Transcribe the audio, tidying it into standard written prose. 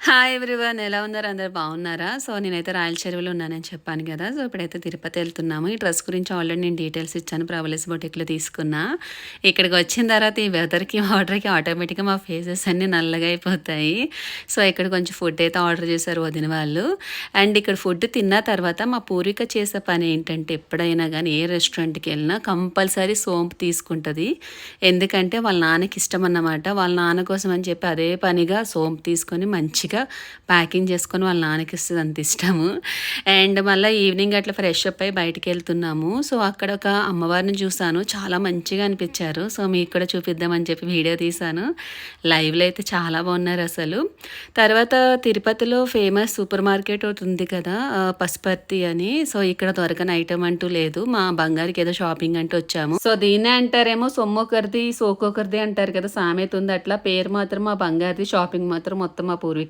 Hi everyone, ఎలా ఉన్నారు? అందరూ బాగున్నారా? సో నేనైతే రాయల చెరువులో ఉన్నానని చెప్పాను కదా! సో ఇప్పుడైతే తిరుపతి వెళ్తున్నాము. ఈ డ్రెస్ గురించి ఆల్రెడీ నేను డీటెయిల్స్ ఇచ్చాను. ప్రవలీస్ బొటిక్‌లో తీసుకున్నా. ఇక్కడికి వచ్చిన తర్వాత ఈ వెదర్‌కి, ఆర్డర్‌కి ఆటోమేటిక్‌గా మా ఫేసెస్ అన్నీ నల్లగా అయిపోతాయి. సో ఇక్కడ కొంచెం ఫుడ్ అయితే ఆర్డర్ చేశారు వదిన వాళ్ళు. అండ్ ఇక్కడ ఫుడ్ తిన్న తర్వాత మా పూర్విక చేసే పని ఏంటంటే ఎప్పుడైనా గానీ ఏ రెస్టారెంట్‌కి వెళ్ళినా కంపల్సరీ సోంపు తీసుకుంటది. ఎందుకంటే వాళ్ళ నాన్నకి ఇష్టం అన్నమాట. వాళ్ళ నాన్న కోసం అని చెప్పి అదే పనిగా సోంపు తీసుకొని మంచిగా ప్యాకింగ్ చేసుకొని వాళ్ళ నాన్నకి ఇస్తుంది, అంత ఇష్టము. అండ్ మళ్ళీ ఈవినింగ్ అట్లా ఫ్రెష్ అప్ అయ్యి బయటికి వెళ్తున్నాము. సో అక్కడ ఒక అమ్మవారిని చూసాను, చాలా మంచిగా అనిపించారు. సో మీకు కూడా చూపిద్దామని చెప్పి వీడియో తీశాను. లైవ్లో అయితే చాలా బాగున్నారు అసలు. తర్వాత తిరుపతిలో ఫేమస్ సూపర్ మార్కెట్ ఒకటి ఉంది కదా, పసుపర్తి అని. సో ఇక్కడ దొరకని ఐటమ్ అంటూ లేదు. మా బంగారికి ఏదో షాపింగ్ అంటూ వచ్చాము. సో దీన్నే అంటారేమో సొమ్మొకరిది సోకొకరిది అంటారు కదా, సామెత ఉంది. అట్లా పేరు మాత్రం మా బంగారిది, షాపింగ్ మాత్రం మొత్తం మా పూర్వీకులు.